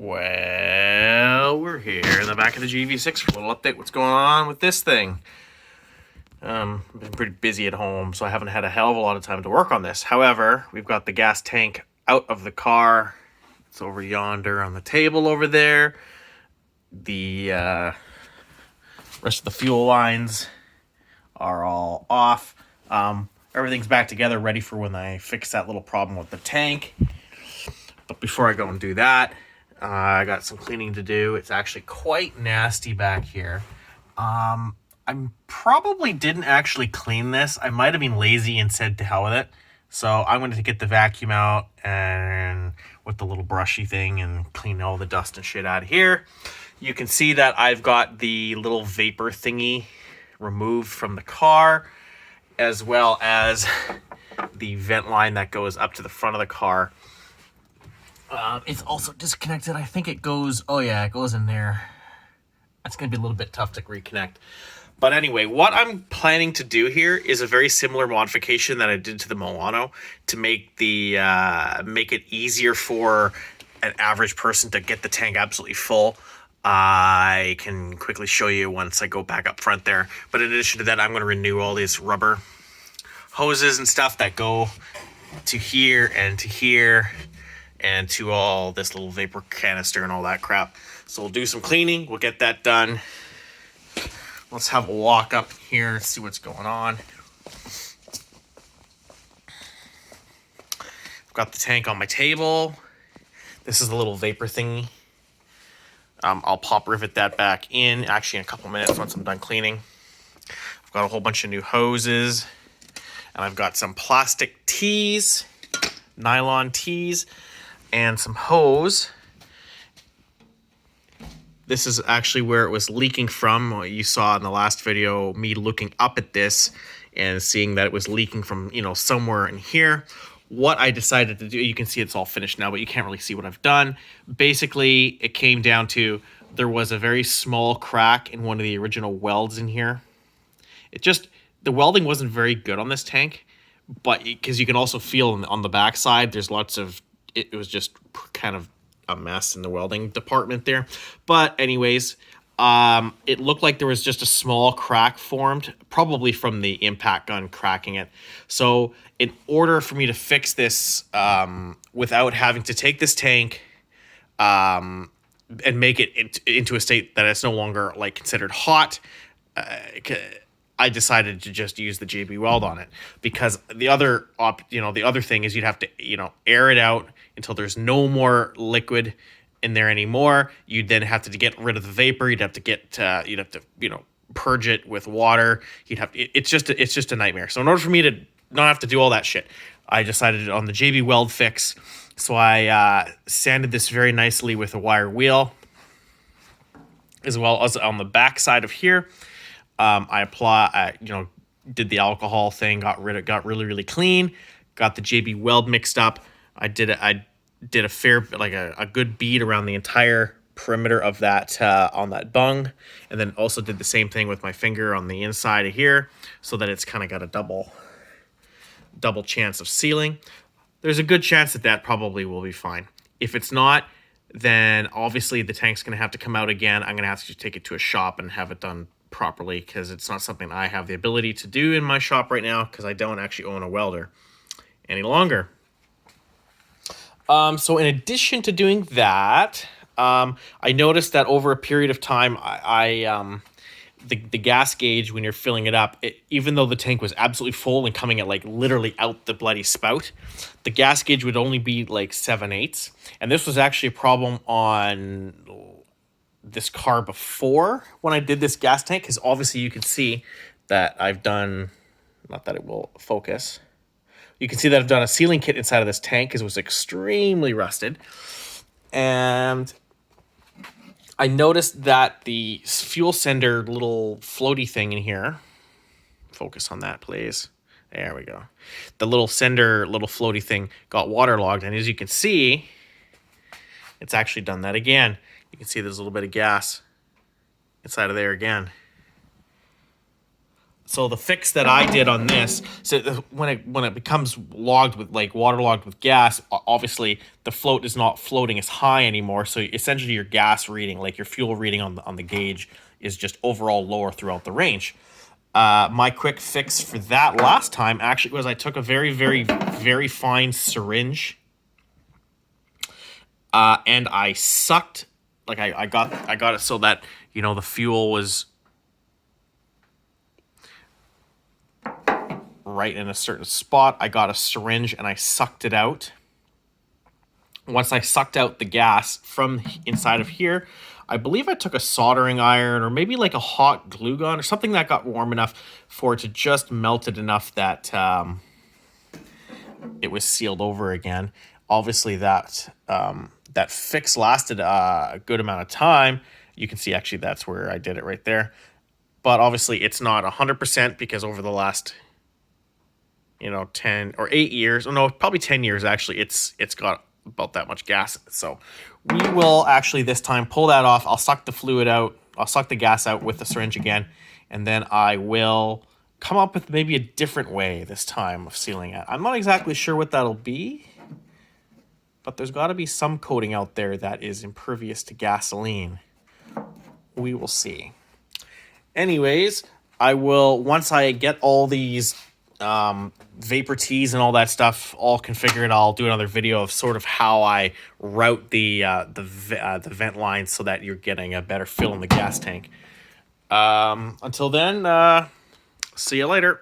Well, we're here in the back of the GTV6 for a little update. What's going on with this thing? I've been pretty busy at home, so I haven't had a hell of a lot of time to work on this. However, we've got the gas tank out of the car. It's over yonder on the table over there. The rest of the fuel lines are all off. Everything's back together, ready for when I fix that little problem with the tank. But before I go and do that, I got some cleaning to do. It's actually quite nasty back here. I probably didn't actually clean this. I might have been lazy and said to hell with it. So I'm going to get the vacuum out and with the little brushy thing and clean all the dust and shit out of here. You can see that I've got the little vapor thingy removed from the car, as well as the vent line that goes up to the front of the car. It's also disconnected. I think it goes, oh yeah, it goes in there. That's going to be a little bit tough to reconnect. But anyway, what I'm planning to do here is a very similar modification that I did to the Milano to make the make it easier for an average person to get the tank absolutely full. I can quickly show you once I go back up front there. But in addition to that, I'm going to renew all these rubber hoses and stuff that go to here and to here and to all this little vapor canister and all that crap. So we'll do some cleaning. We'll get that done. Let's have a walk up here and see what's going on. I've got the tank on my table. This is the little vapor thingy. I'll pop rivet that back in, actually in a couple minutes once I'm done cleaning. I've got a whole bunch of new hoses. And I've got some plastic tees, nylon tees, and some hose. This is actually where it was leaking from. You saw in the last video me looking up at this and seeing that it was leaking from, somewhere in here. What I decided to do, you can see it's all finished now, but you can't really see what I've done. Basically, it came down to there was a very small crack in one of the original welds in here. The welding wasn't very good on this tank, but because you can also feel on the backside, there's lots of, it was just kind of a mess in the welding department there. But anyways, it looked like there was just a small crack formed, probably from the impact gun cracking it. So in order for me to fix this without having to take this tank and make it into a state that it's no longer like considered hot, I decided to just use the JB Weld on it, because the other thing is you'd have to, air it out until there's no more liquid in there anymore. You'd then have to get rid of the vapor. You'd have to purge it with water. It's just a nightmare. So in order for me to not have to do all that shit, I decided on the JB Weld fix. So I sanded this very nicely with a wire wheel, as well as on the back side of here. I did the alcohol thing, got really, really clean, got the JB Weld mixed up. I did a fair, a good bead around the entire perimeter of that, on that bung. And then also did the same thing with my finger on the inside of here, so that it's kind of got a double chance of sealing. There's a good chance that probably will be fine. If it's not, then obviously the tank's going to have to come out again. I'm going to have to take it to a shop and have it done properly, because it's not something I have the ability to do in my shop right now, because I don't actually own a welder any longer. So in addition to doing that, I noticed that over a period of time, the gas gauge, when you're filling it up, even though the tank was absolutely full and coming at literally out the bloody spout, the gas gauge would only be 7/8. And this was actually a problem on this car before when I did this gas tank, because obviously you can see that I've done, not that it will focus, you can see that I've done a sealing kit inside of this tank because it was extremely rusted. And I noticed that the fuel sender little floaty thing in here, focus on that please, there we go, the little sender little floaty thing got waterlogged, and as you can see, it's actually done that again. You can see there's a little bit of gas inside of there again. So the fix that I did on this, so when it becomes logged with, like, waterlogged with gas, obviously the float is not floating as high anymore. So essentially your gas reading, like your fuel reading on the gauge, is just overall lower throughout the range. My quick fix for that last time actually was I took a very, very, very fine syringe, and I sucked, like I got it so that, you know, the fuel was right in a certain spot. I got a syringe and I sucked it out. Once I sucked out the gas from inside of here, I believe I took a soldering iron or maybe like a hot glue gun or something that got warm enough for it to just melt it enough that it was sealed over again. Obviously that that fix lasted a good amount of time. You can see actually that's where I did it right there. But obviously it's not 100% because over the last, you know, 10 or 8 years, or no, probably 10 years actually, it's got about that much gas in it. So we will actually this time pull that off. I'll suck the fluid out. I'll suck the gas out with the syringe again, and then I will come up with maybe a different way this time of sealing it. I'm not exactly sure what that'll be, but there's got to be some coating out there that is impervious to gasoline. We will see. Anyways, I will, once I get all these vapor teas and all that stuff all configured, I'll do another video of sort of how I route the vent line so that you're getting a better fill in the gas tank. Until then, see you later.